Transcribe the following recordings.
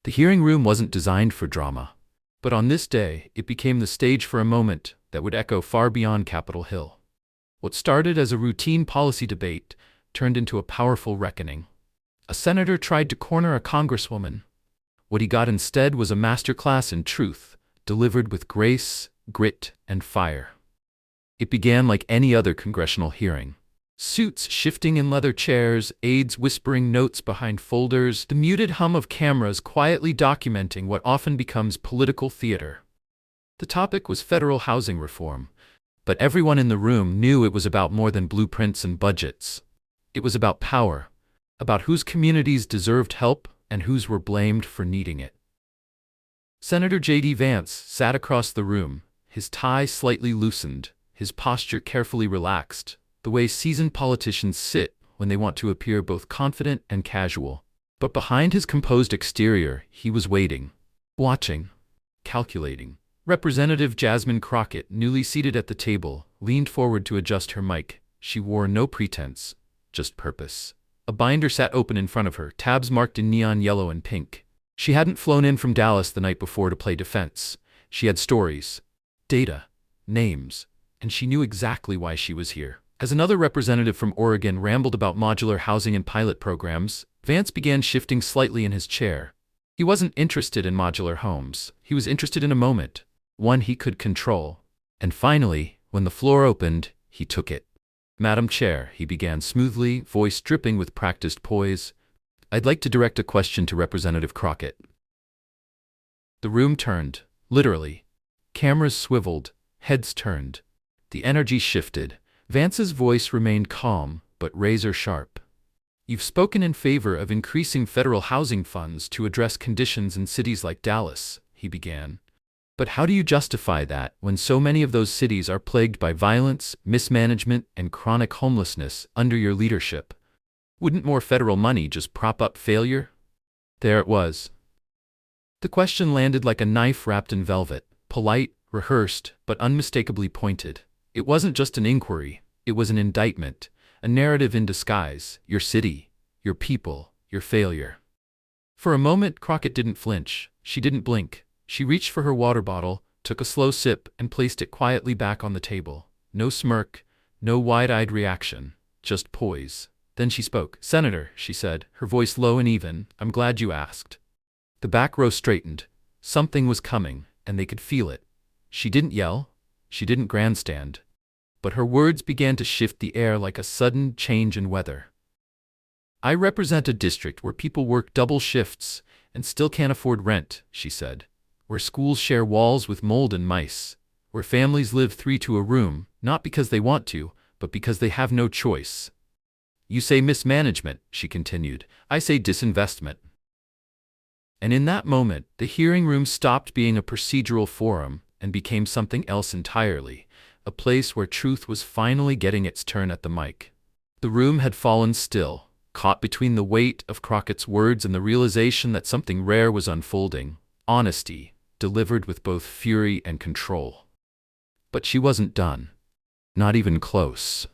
The hearing room wasn't designed for drama, but on this day, it became the stage for a moment that would echo far beyond Capitol Hill. What started as a routine policy debate turned into a powerful reckoning. A senator tried to corner a congresswoman. What he got instead was a masterclass in truth, delivered with grace, grit, and fire. It began like any other congressional hearing. Suits shifting in leather chairs, aides whispering notes behind folders, the muted hum of cameras quietly documenting what often becomes political theater. The topic was federal housing reform, but everyone in the room knew it was about more than blueprints and budgets. It was about power, about whose communities deserved help and whose were blamed for needing it. Senator JD Vance sat across the room, his tie slightly loosened, his posture carefully relaxed, the way seasoned politicians sit when they want to appear both confident and casual. But behind his composed exterior, he was waiting, watching, calculating. Representative Jasmine Crockett, newly seated at the table, leaned forward to adjust her mic. She wore no pretense, just purpose. A binder sat open in front of her, tabs marked in neon yellow and pink. She hadn't flown in from Dallas the night before to play defense. She had stories, data, names, and she knew exactly why she was here. As another representative from Oregon rambled about modular housing and pilot programs, Vance began shifting slightly in his chair. He wasn't interested in modular homes. He was interested in a moment, one he could control. And finally, when the floor opened, he took it. "Madam Chair," he began smoothly, voice dripping with practiced poise, "I'd like to direct a question to Representative Crockett." The room turned, literally. Cameras swiveled, heads turned. The energy shifted. Vance's voice remained calm, but razor-sharp. "You've spoken in favor of increasing federal housing funds to address conditions in cities like Dallas," he began. "But how do you justify that when so many of those cities are plagued by violence, mismanagement, and chronic homelessness under your leadership? Wouldn't more federal money just prop up failure?" There it was. The question landed like a knife wrapped in velvet, polite, rehearsed, but unmistakably pointed. It wasn't just an inquiry, it was an indictment, a narrative in disguise, your city, your people, your failure. For a moment, Crockett didn't flinch. She didn't blink. She reached for her water bottle, took a slow sip, and placed it quietly back on the table. No smirk, no wide-eyed reaction, just poise. Then she spoke. "Senator," she said, her voice low and even, "I'm glad you asked." The back row straightened. Something was coming, and they could feel it. She didn't yell. She didn't grandstand. But her words began to shift the air like a sudden change in weather. "I represent a district where people work double shifts and still can't afford rent," she said. "Where schools share walls with mold and mice. Where families live 3 to a room, not because they want to, but because they have no choice. You say mismanagement," she continued. "I say disinvestment." And in that moment, the hearing room stopped being a procedural forum and became something else entirely, a place where truth was finally getting its turn at the mic. The room had fallen still, caught between the weight of Crockett's words and the realization that something rare was unfolding, honesty, delivered with both fury and control. But she wasn't done. Not even close.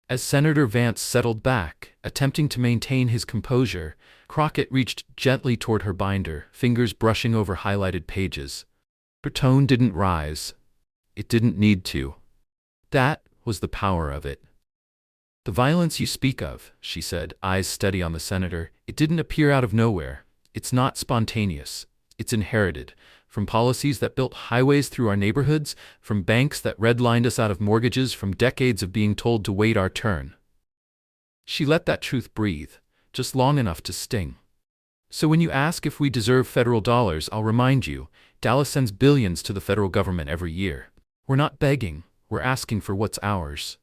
As Senator Vance settled back, attempting to maintain his composure, Crockett reached gently toward her binder, fingers brushing over highlighted pages. Her tone didn't rise. It didn't need to. That was the power of it. "The violence you speak of," she said, eyes steady on the senator, "it didn't appear out of nowhere. It's not spontaneous. It's inherited. From policies that built highways through our neighborhoods, from banks that redlined us out of mortgages, from decades of being told to wait our turn." She let that truth breathe, just long enough to sting. "So when you ask if we deserve federal dollars, I'll remind you, Dallas sends billions to the federal government every year. We're not begging, we're asking for what's ours."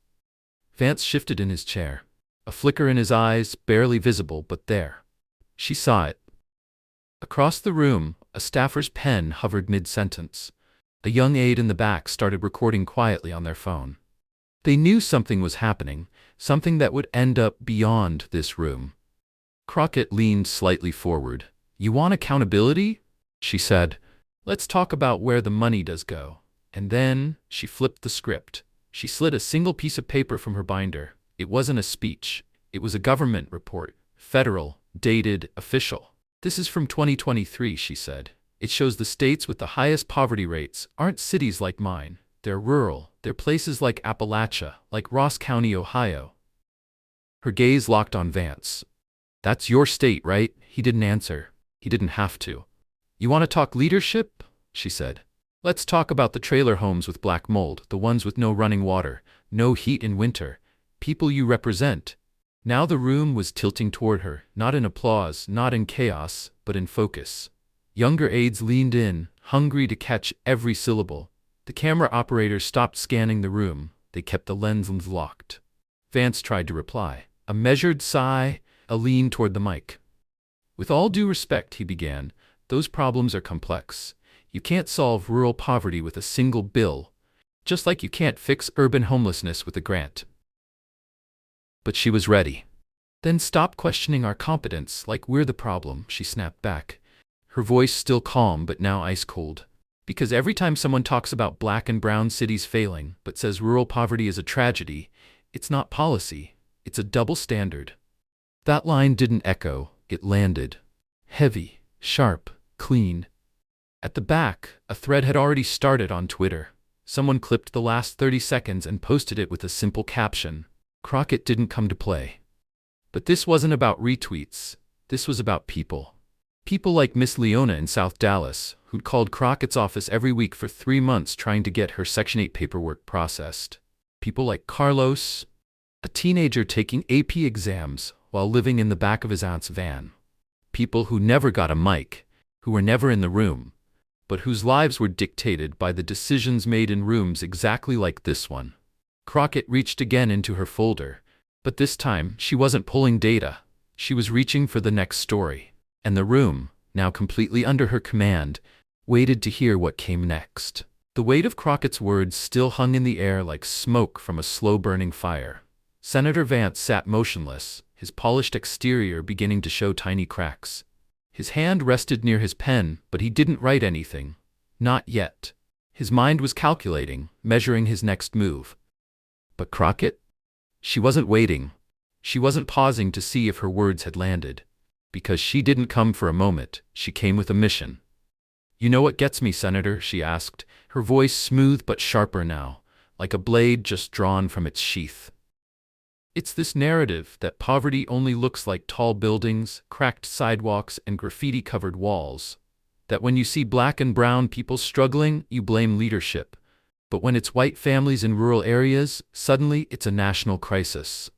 Vance shifted in his chair. A flicker in his eyes, barely visible, but there. She saw it. Across the room, a staffer's pen hovered mid-sentence. A young aide in the back started recording quietly on their phone. They knew something was happening, something that would end up beyond this room. Crockett leaned slightly forward. "You want accountability?" she said. "Let's talk about where the money does go." And then she flipped the script. She slid a single piece of paper from her binder. It wasn't a speech. It was a government report. Federal, dated, official. This is from 2023, she said. It shows the states with the highest poverty rates aren't cities like mine. They're rural. They're places like Appalachia, like Ross County, Ohio. Her gaze locked on Vance. That's your state, right? He didn't answer. He didn't have to. You want to talk leadership? She said. Let's talk about the trailer homes with black mold, the ones with no running water, no heat in winter. People you represent. Now the room was tilting toward her, not in applause, not in chaos, but in focus. Younger aides leaned in, hungry to catch every syllable. The camera operators stopped scanning the room. They kept the lenses locked. Vance tried to reply. A measured sigh, a lean toward the mic. With all due respect, he began, those problems are complex. You can't solve rural poverty with a single bill, just like you can't fix urban homelessness with a grant. But she was ready. Then stop questioning our competence like we're the problem, she snapped back. Her voice still calm but now ice cold. Because every time someone talks about black and brown cities failing but says rural poverty is a tragedy, it's not policy, it's a double standard. That line didn't echo, it landed. Heavy, sharp, clean. At the back, a thread had already started on Twitter. Someone clipped the last 30 seconds and posted it with a simple caption. Crockett didn't come to play. But this wasn't about retweets. This was about people. People like Miss Leona in South Dallas, who'd called Crockett's office every week for 3 months trying to get her Section 8 paperwork processed. People like Carlos, a teenager taking AP exams while living in the back of his aunt's van. People who never got a mic, who were never in the room, but whose lives were dictated by the decisions made in rooms exactly like this one. Crockett reached again into her folder, but this time she wasn't pulling data. She was reaching for the next story, and the room, now completely under her command, waited to hear what came next. The weight of Crockett's words still hung in the air like smoke from a slow-burning fire. Senator Vance sat motionless, his polished exterior beginning to show tiny cracks. His hand rested near his pen, but he didn't write anything. Not yet. His mind was calculating, measuring his next move. But Crockett? She wasn't waiting. She wasn't pausing to see if her words had landed. Because she didn't come for a moment, she came with a mission. You know what gets me, Senator? She asked, her voice smooth but sharper now, like a blade just drawn from its sheath. It's this narrative that poverty only looks like tall buildings, cracked sidewalks, and graffiti-covered walls. That when you see black and brown people struggling, you blame leadership. But when it's white families in rural areas, suddenly it's a national crisis.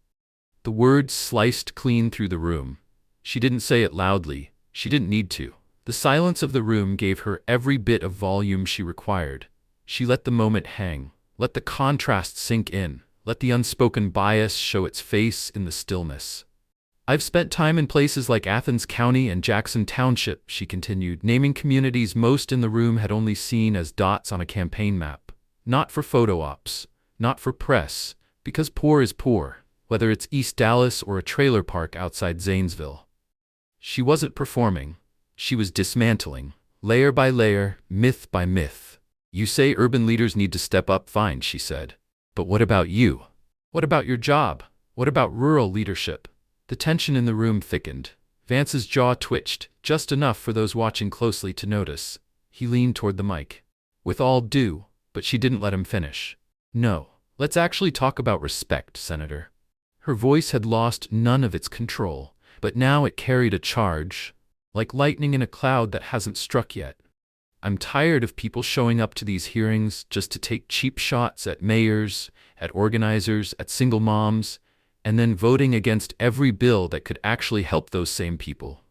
The words sliced clean through the room. She didn't say it loudly. She didn't need to. The silence of the room gave her every bit of volume she required. She let the moment hang, let the contrast sink in, let the unspoken bias show its face in the stillness. I've spent time in places like Athens County and Jackson Township, she continued, naming communities most in the room had only seen as dots on a campaign map. Not for photo ops, not for press, because poor is poor, whether it's East Dallas or a trailer park outside Zanesville. She wasn't performing. She was dismantling, layer by layer, myth by myth. You say urban leaders need to step up, fine, she said. But what about you? What about your job? What about rural leadership? The tension in the room thickened. Vance's jaw twitched, just enough for those watching closely to notice. He leaned toward the mic. With all due, but she didn't let him finish. No, let's actually talk about respect, Senator. Her voice had lost none of its control, but now it carried a charge, like lightning in a cloud that hasn't struck yet. I'm tired of people showing up to these hearings just to take cheap shots at mayors, at organizers, at single moms, and then voting against every bill that could actually help those same people.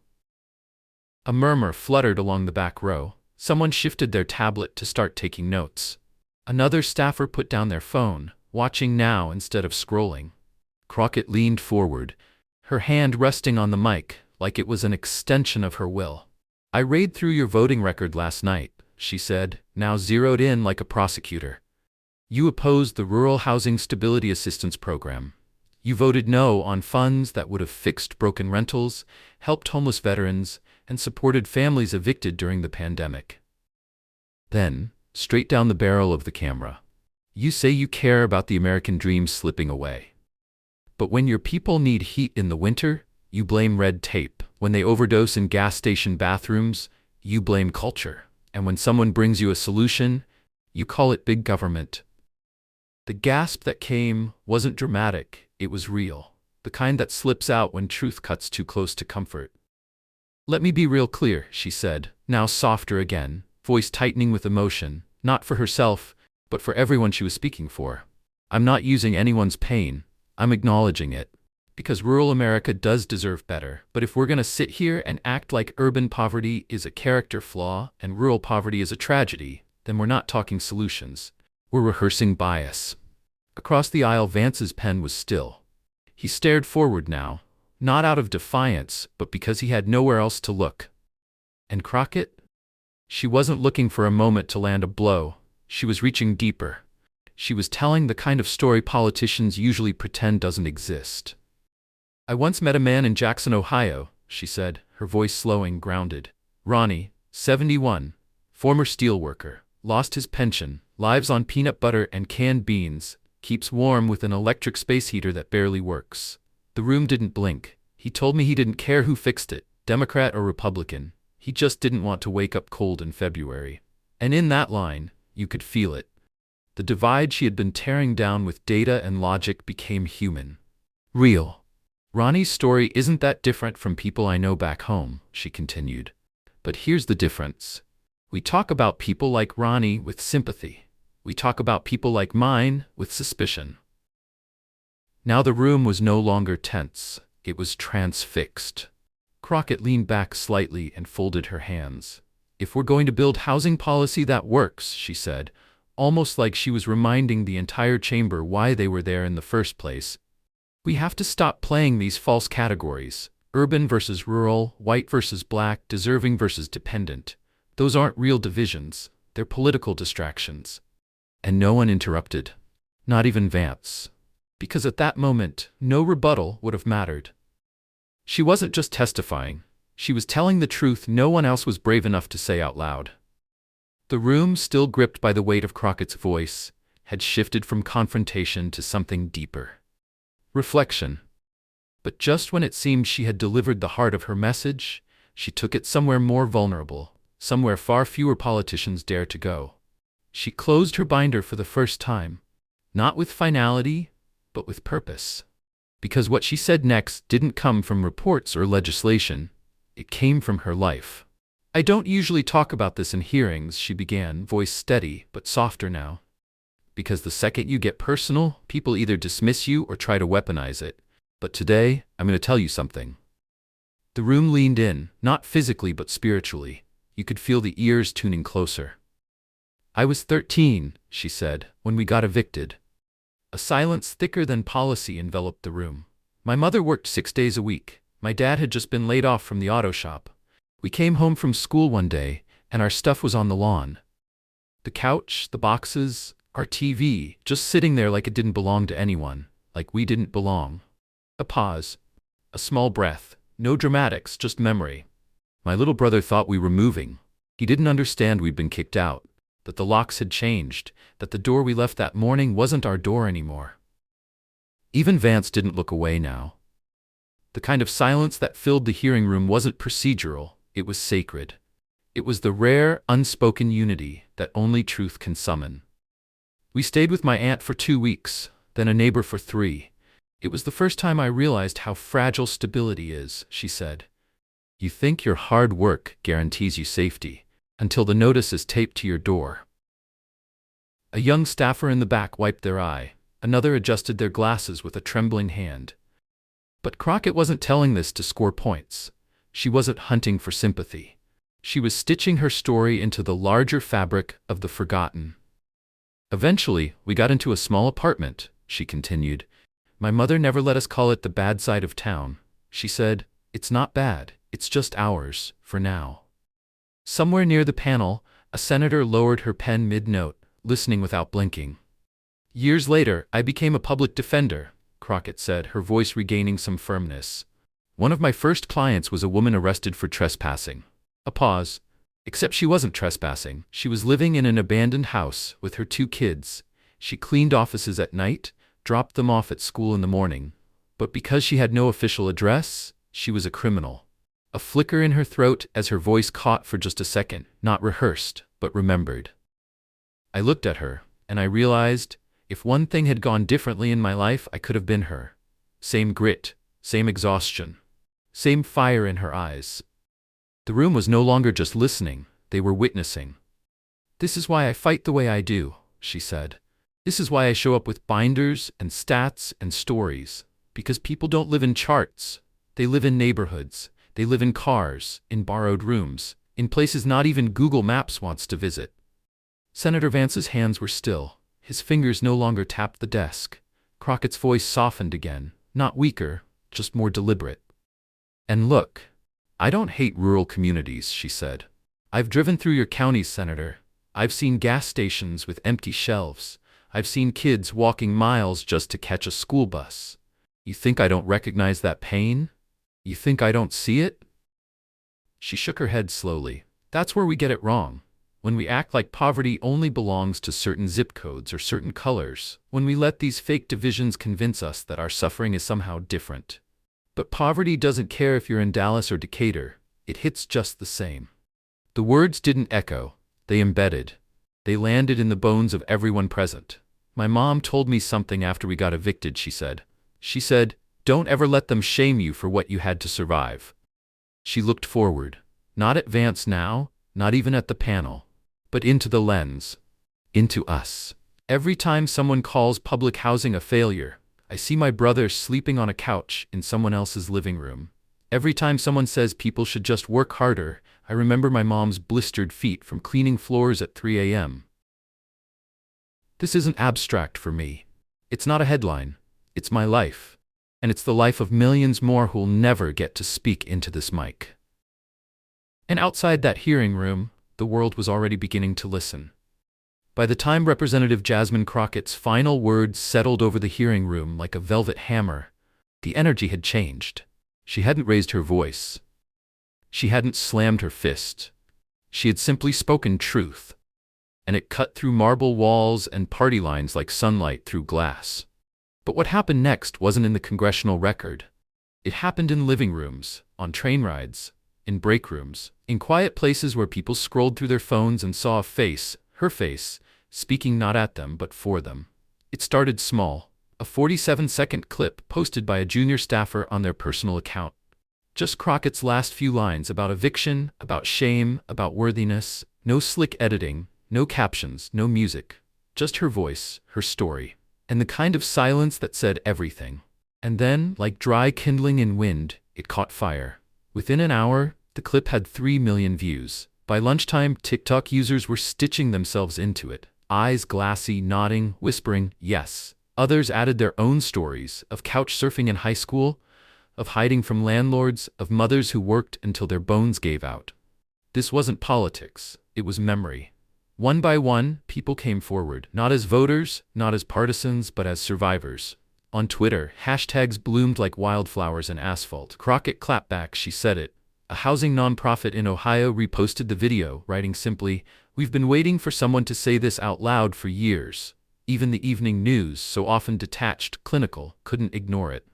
A murmur fluttered along the back row. Someone shifted their tablet to start taking notes. Another staffer put down their phone, watching now instead of scrolling. Crockett leaned forward, her hand resting on the mic like it was an extension of her will. I read through your voting record last night, she said, now zeroed in like a prosecutor. You opposed the Rural Housing Stability Assistance Program. You voted no on funds that would have fixed broken rentals, helped homeless veterans, and supported families evicted during the pandemic. Then, straight down the barrel of the camera, you say you care about the American dream slipping away. But when your people need heat in the winter, you blame red tape. When they overdose in gas station bathrooms, you blame culture. And when someone brings you a solution, you call it big government. The gasp that came wasn't dramatic, it was real. The kind that slips out when truth cuts too close to comfort. "Let me be real clear," she said, now softer again, voice tightening with emotion, not for herself, but for everyone she was speaking for. "I'm not using anyone's pain, I'm acknowledging it. Because rural America does deserve better. But if we're going to sit here and act like urban poverty is a character flaw and rural poverty is a tragedy, then we're not talking solutions. We're rehearsing bias." Across the aisle, Vance's pen was still. He stared forward now, not out of defiance, but because he had nowhere else to look. And Crockett? She wasn't looking for a moment to land a blow. She was reaching deeper. She was telling the kind of story politicians usually pretend doesn't exist. "I once met a man in Jackson, Ohio," she said, her voice slowing, grounded. "Ronnie, 71, former steelworker, lost his pension, lives on peanut butter and canned beans, keeps warm with an electric space heater that barely works." The room didn't blink. "He told me he didn't care who fixed it, Democrat or Republican. He just didn't want to wake up cold in February." And in that line, you could feel it. The divide she had been tearing down with data and logic became human. Real. "Ronnie's story isn't that different from people I know back home," she continued. "But here's the difference. We talk about people like Ronnie with sympathy. We talk about people like mine with suspicion." Now the room was no longer tense. It was transfixed. Crockett leaned back slightly and folded her hands. "If we're going to build housing policy that works," she said, almost like she was reminding the entire chamber why they were there in the first place, "we have to stop playing these false categories. Urban versus rural, white versus black, deserving versus dependent. Those aren't real divisions, they're political distractions." And no one interrupted. Not even Vance. Because at that moment, no rebuttal would have mattered. She wasn't just testifying. She was telling the truth no one else was brave enough to say out loud. The room, still gripped by the weight of Crockett's voice, had shifted from confrontation to something deeper. Reflection. But just when it seemed she had delivered the heart of her message, she took it somewhere more vulnerable, somewhere far fewer politicians dare to go. She closed her binder for the first time, not with finality, but with purpose. Because what she said next didn't come from reports or legislation, it came from her life. "I don't usually talk about this in hearings," she began, voice steady but softer now. "Because the second you get personal, people either dismiss you or try to weaponize it. But today, I'm going to tell you something." The room leaned in, not physically but spiritually. You could feel the ears tuning closer. "I was 13, she said, "when we got evicted." A silence thicker than policy enveloped the room. "My mother worked 6 days a week. My dad had just been laid off from the auto shop. We came home from school one day, and our stuff was on the lawn. The couch, the boxes, our TV, just sitting there like it didn't belong to anyone, like we didn't belong." A pause. A small breath. No dramatics, just memory. "My little brother thought we were moving. He didn't understand we'd been kicked out, that the locks had changed, that the door we left that morning wasn't our door anymore." Even Vance didn't look away now. The kind of silence that filled the hearing room wasn't procedural, it was sacred. It was the rare, unspoken unity that only truth can summon. "We stayed with my aunt for 2 weeks, then a neighbor for 3. It was the first time I realized how fragile stability is," she said. "You think your hard work guarantees you safety, until the notice is taped to your door." A young staffer in the back wiped their eye. Another adjusted their glasses with a trembling hand. But Crockett wasn't telling this to score points. She wasn't hunting for sympathy. She was stitching her story into the larger fabric of the forgotten. "Eventually, we got into a small apartment," she continued. "My mother never let us call it the bad side of town. She said, 'It's not bad, it's just ours, for now.'" Somewhere near the panel, a senator lowered her pen mid-note, listening without blinking. "Years later, I became a public defender," Crockett said, her voice regaining some firmness. "One of my first clients was a woman arrested for trespassing." A pause. Except she wasn't trespassing. She was living in an abandoned house with her 2 kids. She cleaned offices at night, dropped them off at school in the morning. But because she had no official address, she was a criminal. a flicker in her throat as her voice caught for just a second, not rehearsed, but remembered. I looked at her, and I realized, if one thing had gone differently in my life, I could have been her. Same grit, same exhaustion, same fire in her eyes. The room was no longer just listening, they were witnessing. "This is why I fight the way I do," she said. "This is why I show up with binders and stats and stories. Because people don't live in charts. They live in neighborhoods. They live in cars, in borrowed rooms, in places not even Google Maps wants to visit." Senator Vance's hands were still. His fingers no longer tapped the desk. Crockett's voice softened again, not weaker, just more deliberate. "And look, I don't hate rural communities," she said. "I've driven through your counties, Senator. I've seen gas stations with empty shelves. I've seen kids walking miles just to catch a school bus. You think I don't recognize that pain? You think I don't see it?" She shook her head slowly. "That's where we get it wrong. When we act like poverty only belongs to certain zip codes or certain colors, when we let these fake divisions convince us that our suffering is somehow different. But poverty doesn't care if you're in Dallas or Decatur, it hits just the same." The words didn't echo, they embedded. They landed in the bones of everyone present. "My mom told me something after we got evicted," she said. She said, "Don't ever let them shame you for what you had to survive." She looked forward, not at Vance now, not even at the panel, but into the lens, into us. "Every time someone calls public housing a failure, I see my brother sleeping on a couch in someone else's living room. Every time someone says people should just work harder, I remember my mom's blistered feet from cleaning floors at 3 a.m. This isn't abstract for me. It's not a headline. It's my life. And it's the life of millions more who'll never get to speak into this mic." And outside that hearing room, the world was already beginning to listen. By the time Representative Jasmine Crockett's final words settled over the hearing room like a velvet hammer, the energy had changed. She hadn't raised her voice. She hadn't slammed her fist. She had simply spoken truth. And it cut through marble walls and party lines like sunlight through glass. But what happened next wasn't in the congressional record. It happened in living rooms, on train rides, in break rooms, in quiet places where people scrolled through their phones and saw a face, her face, speaking not at them but for them. It started small, a 47-second clip posted by a junior staffer on their personal account. Just Crockett's last few lines about eviction, about shame, about worthiness, no slick editing, no captions, no music, just her voice, her story. And the kind of silence that said everything. And then, like dry kindling in wind, it caught fire. Within an hour, the clip had 3 million views. By lunchtime, TikTok users were stitching themselves into it, eyes glassy, nodding, whispering, yes. Others added their own stories of couch surfing in high school, of hiding from landlords, of mothers who worked until their bones gave out. This wasn't politics, it was memory. One by one, people came forward, not as voters, not as partisans, but as survivors. On Twitter, hashtags bloomed like wildflowers in asphalt. Crockett Clapback, she said it. A housing nonprofit in Ohio reposted the video, writing simply, "We've been waiting for someone to say this out loud for years." Even the evening news, so often detached, clinical, couldn't ignore it.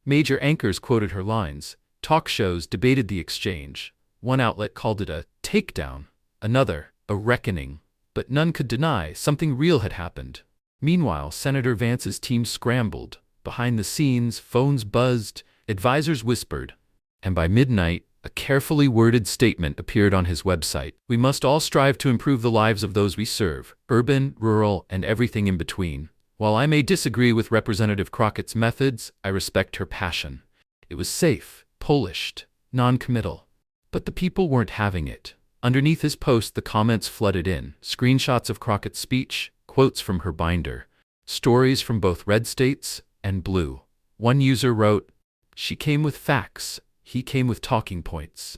Major anchors quoted her lines. Talk shows debated the exchange. One outlet called it a takedown, another, a reckoning. But none could deny something real had happened. Meanwhile, Senator Vance's team scrambled. Behind the scenes, phones buzzed, advisors whispered. And by midnight, a carefully worded statement appeared on his website. "We must all strive to improve the lives of those we serve, urban, rural, and everything in between. While I may disagree with Representative Crockett's methods, I respect her passion." It was safe, polished, non-committal. But the people weren't having it. Underneath his post, the comments flooded in. Screenshots of Crockett's speech, quotes from her binder, stories from both red states and blue. One user wrote, "She came with facts, he came with talking points."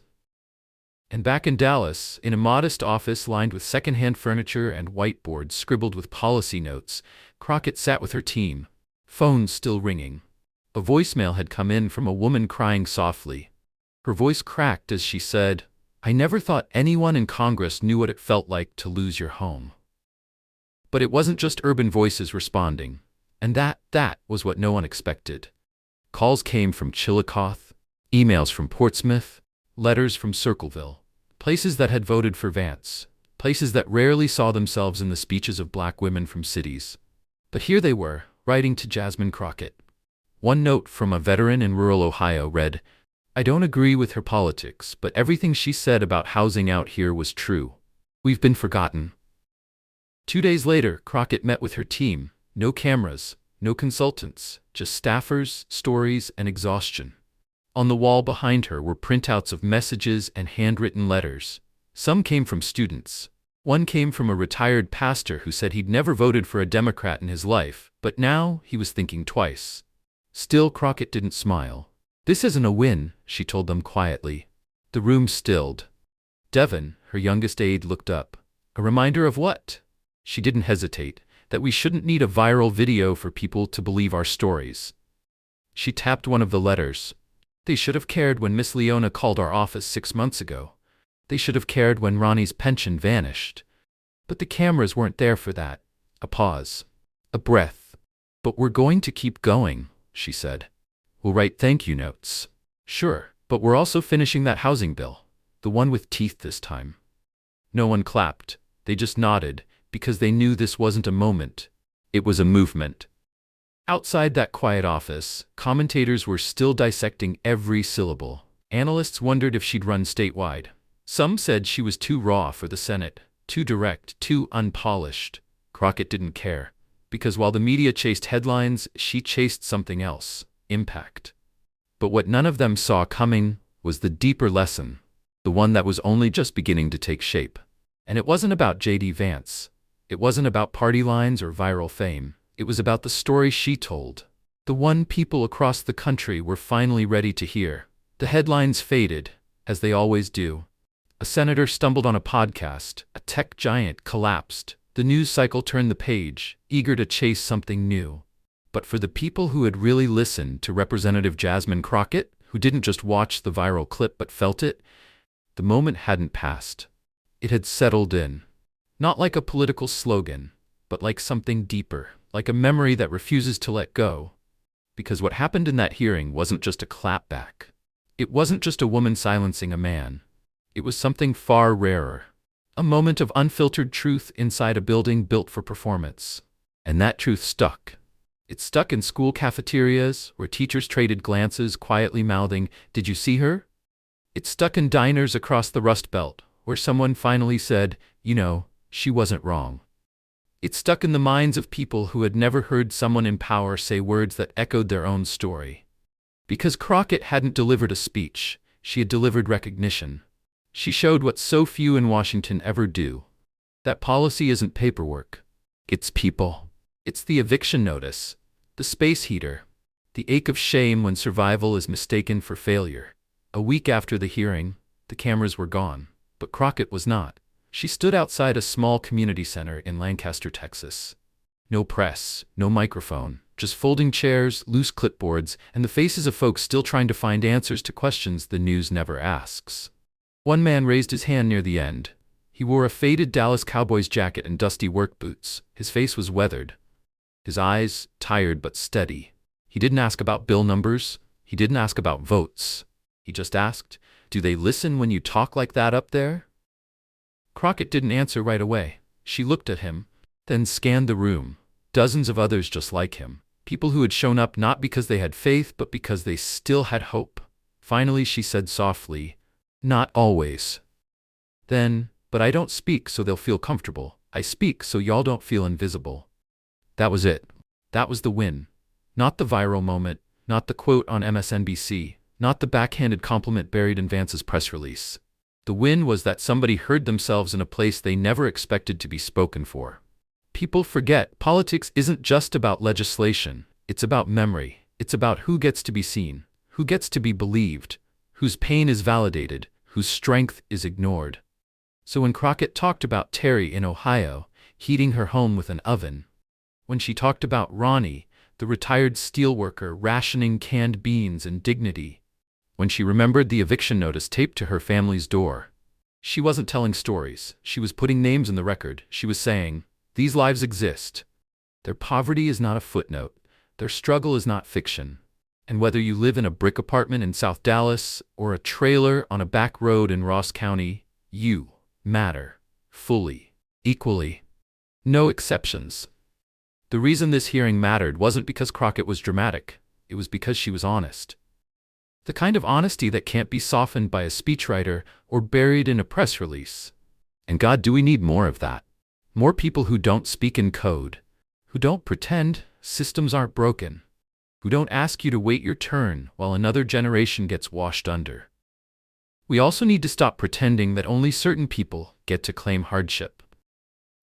And back in Dallas, in a modest office lined with secondhand furniture and whiteboards scribbled with policy notes, Crockett sat with her team, phones still ringing. A voicemail had come in from a woman crying softly. Her voice cracked as she said, "I never thought anyone in Congress knew what it felt like to lose your home." But it wasn't just urban voices responding. And that was what no one expected. Calls came from Chillicothe, emails from Portsmouth, letters from Circleville, places that had voted for Vance, places that rarely saw themselves in the speeches of black women from cities. But here they were, writing to Jasmine Crockett. One note from a veteran in rural Ohio read, "I don't agree with her politics, but everything she said about housing out here was true. We've been forgotten." 2 days later, Crockett met with her team. No cameras, no consultants, just staffers, stories, and exhaustion. On the wall behind her were printouts of messages and handwritten letters. Some came from students. One came from a retired pastor who said he'd never voted for a Democrat in his life, but now he was thinking twice. Still, Crockett didn't smile. "This isn't a win," she told them quietly. The room stilled. Devon, her youngest aide, looked up. "A reminder of what?" She didn't hesitate, that we shouldn't need a viral video for people to believe our stories. She tapped one of the letters. "They should have cared when Miss Leona called our office 6 months ago. They should have cared when Ronnie's pension vanished. But the cameras weren't there for that." A pause. A breath. "But we're going to keep going," she said. "We'll write thank you notes." "Sure, but we're also finishing that housing bill. The one with teeth this time." No one clapped. They just nodded, because they knew this wasn't a moment. It was a movement. Outside that quiet office, commentators were still dissecting every syllable. Analysts wondered if she'd run statewide. Some said she was too raw for the Senate, too direct, too unpolished. Crockett didn't care, because while the media chased headlines, she chased something else: impact. But what none of them saw coming was the deeper lesson, the one that was only just beginning to take shape. And it wasn't about JD Vance. It wasn't about party lines or viral fame. It was about the story she told, the one people across the country were finally ready to hear. The headlines faded, as they always do. A senator stumbled on a podcast, a tech giant collapsed. The news cycle turned the page, eager to chase something new. But for the people who had really listened to Representative Jasmine Crockett, who didn't just watch the viral clip but felt it, the moment hadn't passed. It had settled in. Not like a political slogan, but like something deeper, like a memory that refuses to let go. Because what happened in that hearing wasn't just a clapback. It wasn't just a woman silencing a man. It was something far rarer. A moment of unfiltered truth inside a building built for performance. And that truth stuck. It stuck in school cafeterias, where teachers traded glances, quietly mouthing, "Did you see her?" It stuck in diners across the Rust Belt, where someone finally said, "You know, she wasn't wrong." It stuck in the minds of people who had never heard someone in power say words that echoed their own story. Because Crockett hadn't delivered a speech, she had delivered recognition. She showed what so few in Washington ever do. That policy isn't paperwork. It's people. It's the eviction notice, the space heater, the ache of shame when survival is mistaken for failure. A week after the hearing, the cameras were gone, but Crockett was not. She stood outside a small community center in Lancaster, Texas. No press, no microphone, just folding chairs, loose clipboards, and the faces of folks still trying to find answers to questions the news never asks. One man raised his hand near the end. He wore a faded Dallas Cowboys jacket and dusty work boots. His face was weathered. His eyes, tired but steady. He didn't ask about bill numbers. He didn't ask about votes. He just asked, "Do they listen when you talk like that up there?" Crockett didn't answer right away. She looked at him, then scanned the room. Dozens of others just like him. People who had shown up not because they had faith, but because they still had hope. Finally, she said softly, "Not always." Then, "But I don't speak so they'll feel comfortable. I speak so y'all don't feel invisible." That was it. That was the win. Not the viral moment, not the quote on MSNBC, not the backhanded compliment buried in Vance's press release. The win was that somebody heard themselves in a place they never expected to be spoken for. People forget politics isn't just about legislation. It's about memory. It's about who gets to be seen, who gets to be believed, whose pain is validated, whose strength is ignored. So when Crockett talked about Terry in Ohio, heating her home with an oven, when she talked about Ronnie, the retired steelworker, rationing canned beans and dignity, when she remembered the eviction notice taped to her family's door, she wasn't telling stories. She was putting names in the record. She was saying, "These lives exist. Their poverty is not a footnote. Their struggle is not fiction. And whether you live in a brick apartment in South Dallas or a trailer on a back road in Ross County, you matter. Fully. Equally. No exceptions. The reason this hearing mattered wasn't because Crockett was dramatic. It was because she was honest. The kind of honesty that can't be softened by a speechwriter or buried in a press release. And God, do we need more of that? More people who don't speak in code, who don't pretend systems aren't broken, who don't ask you to wait your turn while another generation gets washed under. We also need to stop pretending that only certain people get to claim hardship.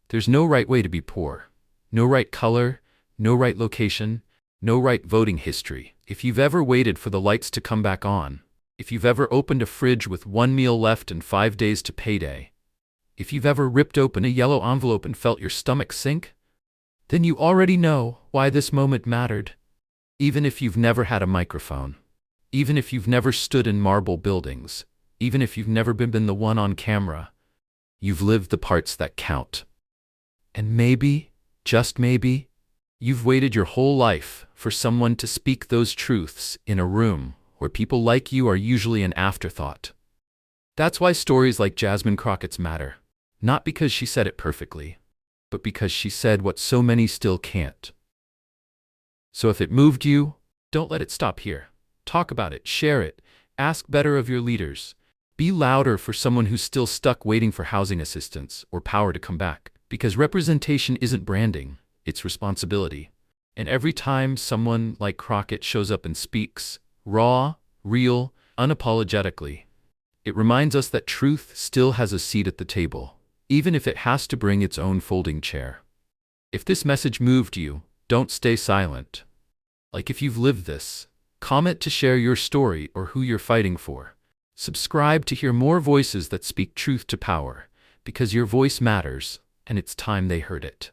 There's no right way to be poor, no right color, no right location, no right voting history. If you've ever waited for the lights to come back on, if you've ever opened a fridge with one meal left and 5 days to payday, if you've ever ripped open a yellow envelope and felt your stomach sink, then you already know why this moment mattered. Even if you've never had a microphone, even if you've never stood in marble buildings, even if you've never been the one on camera, you've lived the parts that count. And maybe, just maybe, you've waited your whole life for someone to speak those truths in a room where people like you are usually an afterthought. That's why stories like Jasmine Crockett's matter. Not because she said it perfectly, but because she said what so many still can't. So if it moved you, don't let it stop here. Talk about it, share it, ask better of your leaders. Be louder for someone who's still stuck waiting for housing assistance or power to come back. Because representation isn't branding, it's responsibility. And every time someone like Crockett shows up and speaks, raw, real, unapologetically, it reminds us that truth still has a seat at the table, even if it has to bring its own folding chair. If this message moved you, don't stay silent. Like if you've lived this, comment to share your story or who you're fighting for. Subscribe to hear more voices that speak truth to power, because your voice matters, and it's time they heard it.